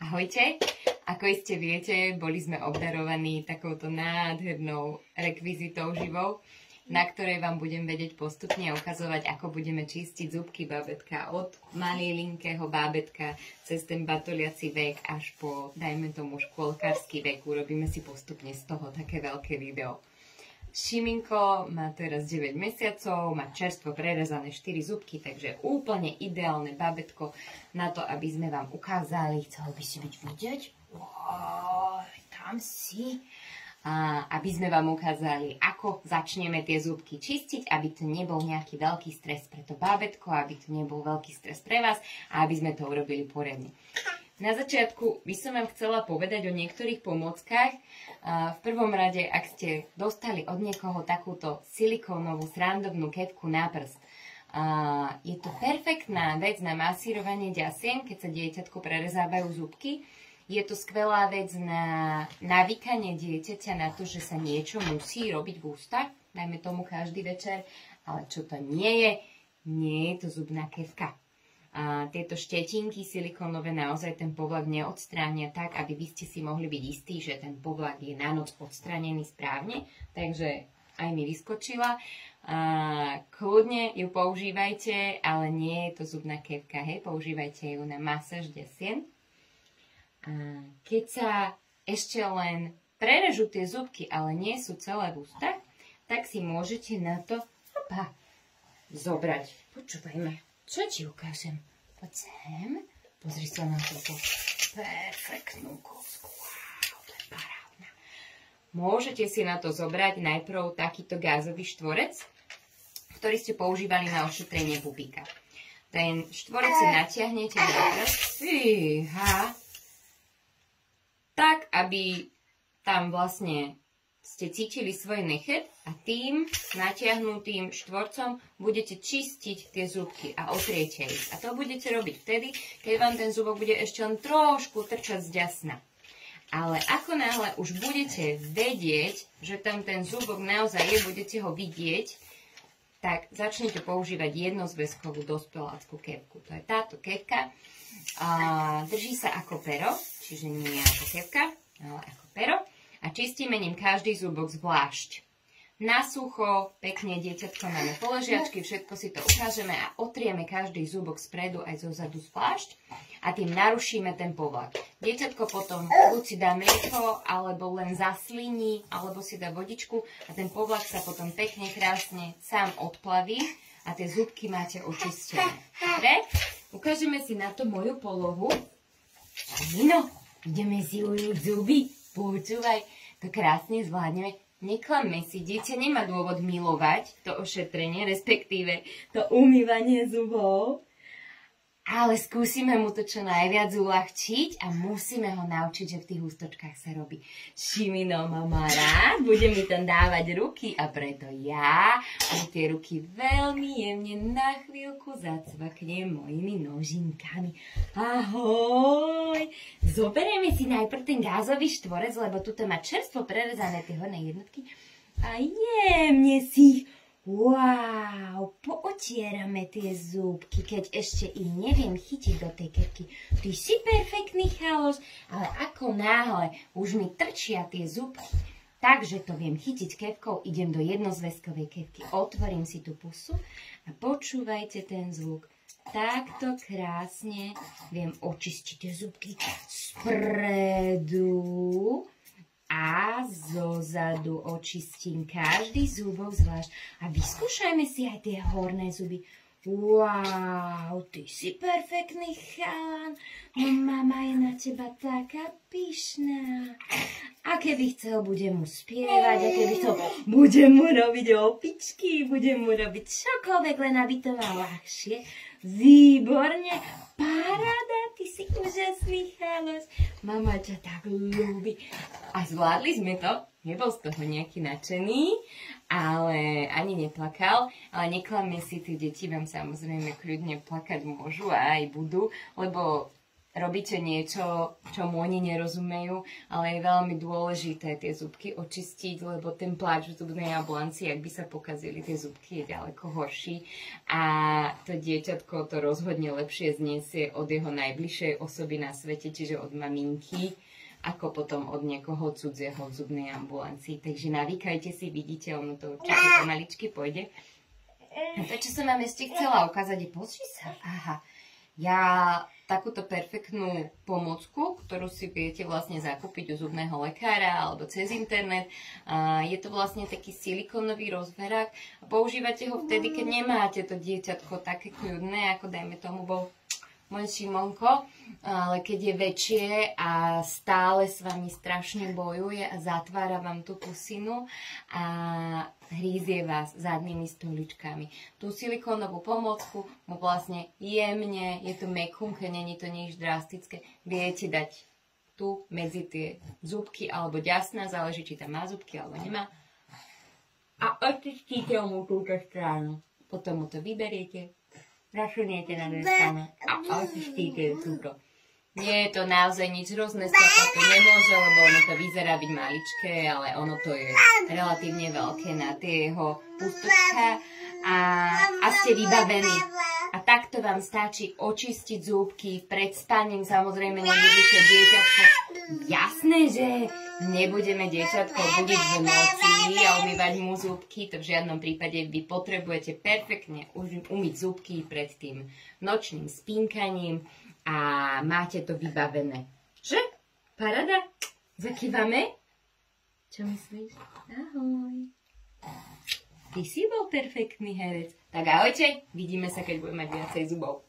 Ahojte, ako iste viete, boli sme obdarovaní takouto nádhernou rekvizitou živou, na ktorej vám budem vedieť postupne ukazovať, ako budeme čistiť zubky bábätka od malilinkého bábätka cez ten batoliaci vek až po, dajme tomu, škôlkarský vek. Urobíme si postupne z toho také veľké video. Šiminko má teraz 9 mesiacov, má čerstvo prerezané 4 zubky, takže úplne ideálne bábätko na to, aby sme vám ukázali. Chcelo by si byť vidieť? Tam si. Aby sme vám ukázali, ako začneme tie zubky čistiť, aby to nebol nejaký veľký stres pre to bábätko, aby to nebol veľký stres pre vás a aby sme to urobili poriadne. Na začiatku by som vám chcela povedať o niektorých pomôckach. V prvom rade, ak ste dostali od niekoho takúto silikónovú srandovnú kepku na prst, je to perfektná vec na masírovanie ďasien, keď sa dieťatku prerezávajú zubky. Je to skvelá vec na navykanie dieťaťa na to, že sa niečo musí robiť v ústach, dajme tomu každý večer, ale čo to nie je to zubná kefka. Tieto štetinky silikónové naozaj ten povlak neodstránia tak, aby vy ste si mohli byť istí, že ten povlak je na noc odstranený správne. Takže aj mi vyskočila. Kľudne ju používajte, ale nie je to zubná kefka. Hej? Používajte ju na masáž desien. Keď sa ešte len prerežú tie zubky, ale nie sú celé v ústach, tak si môžete na to zobrať. Počúvajme. Čo ti ukážem? Poď sem. Pozri sa na túto perfektnú kocku. Wow, to je parádna. Môžete si na to zobrať najprv takýto gázový štvorec, ktorý ste používali na ošetrenie bubíka. Ten štvorec si natiahnete na prst. Tak, aby tam vlastne ste cítili svoj nechet a tým natiahnutým štvorcom budete čistiť tie zubky a otriete ich. A to budete robiť vtedy, keď vám ten zubok bude ešte len trošku trčať z ďasna. Ale ako náhle už budete vedieť, že tam ten zubok naozaj je, budete ho vidieť, tak začnete používať jednozväzkovú dospeláckú kepku. To je táto kepka. Drží sa ako pero, čiže nie ako kepka, ale ako pero. A čistíme ním každý zubok zvlášť. Na sucho, pekne dieťatko máme poležiačky, všetko si to ukážeme a otrieme každý zubok spredu aj zozadu zvlášť a tým narušíme ten povlak. Dieťatko potom buď si dá mlieko, alebo len zasliní, alebo si dá vodičku a ten povlak sa potom pekne, krásne sám odplaví a tie zubky máte očistené. Dobre? Ukážeme si na to moju polohu. Nino, ideme si umyť zuby. Počúvaj, to krásne zvládneme. Neklamme si, dieťa nemá dôvod milovať to ošetrenie, respektíve to umývanie zubov, ale skúsime mu to čo najviac uľahčiť a musíme ho naučiť, že v tých ústočkách sa robí. Šimino ma má rád, bude mi tam dávať ruky a preto ja mu tie ruky veľmi jemne na chvíľku zacvaknem mojimi nožinkami. Ahoj! Zoberieme si najprv ten gázový štvorec, lebo tuto má čerstvo prerezané tie horné jednotky a jemne si ich pootierame tie zúbky, keď ešte ich neviem chytiť do tej kepky. Ty si perfektný chalos, ale ako náhle už mi trčia tie zúbky, takže to viem chytiť kepkou, idem do jednozväzkovej kepky, otvorím si tú pusu a počúvajte ten zvuk. Takto krásne viem očistiť tie zúbky spredu a zozadu očistím každý zúbok zvlášť. A vyskúšajme si aj tie horné zuby. Wow, ty si perfektný chalan. No mama je na teba taká pyšná. A keby chcel, budem mu spievať. A keby chcel, budem mu robiť opičky. Budem mu robiť čokoľvek, len aby to mal ľahšie. Výborne. Paráda, ty si úžasný chalos. Mama ťa tak ľúbi. A zvládli sme to. Nebol z toho nejaký nadšený, ale ani neplakal. Ale neklamme si, tí deti vám samozrejme kľudne plakať môžu a aj budú, lebo robíte niečo, čomu oni nerozumejú, ale je veľmi dôležité tie zubky očistiť, lebo ten pláč v zubnej ambulancii, ak by sa pokazili tie zubky, je ďaleko horší a to dieťatko to rozhodne lepšie zniesie od jeho najbližšej osoby na svete, čiže od maminky, ako potom od niekoho cudzieho v zubnej ambulancii. Takže navýkajte si, vidíte, ono to určite pomaličky pôjde. A to, čo som vám ešte chcela ukázať, je, pozri sa, aha, ja takúto perfektnú pomôcku, ktorú si viete vlastne zakúpiť u zubného lekára alebo cez internet. Je to vlastne taký silikónový rozverák a používate ho vtedy, keď nemáte to dieťatko také kľudné, ako dajme tomu bol môj Šimonko, ale keď je väčšie a stále s vami strašne bojuje a zatvára vám tú pusinu a hrízie vás zadnými stoličkami. Tú silikónovú pomôcku mu vlastne jemne, je to mekunké, není to nič drastické, viete dať tu medzi tie zubky alebo ďasná, záleží, či tam má zubky alebo nemá. A očistíte mu túto stranu. Potom mu to vyberiete, zasuniete na druhú stranu a očistíte túto. Nie je to naozaj nič hrozné, skladať to nemôže, lebo ono to vyzerá byť maličké, ale ono to je relatívne veľké na tie jeho ústočka a ste vybavení. A takto vám stačí očistiť zúbky pred spaním, samozrejme nebudete dieťatko. Jasné, že nebudeme dieťatko budiť v noci a umývať mu zúbky, to v žiadnom prípade vy potrebujete perfektne umyť zúbky pred tým nočným spínkaním a máte to vybavené. Že? Paráda? Zakývame? Čo myslíš? Ahoj. Ty si bol perfektný herec. Tak ahojte, vidíme sa, keď budeme mať viacej zubov.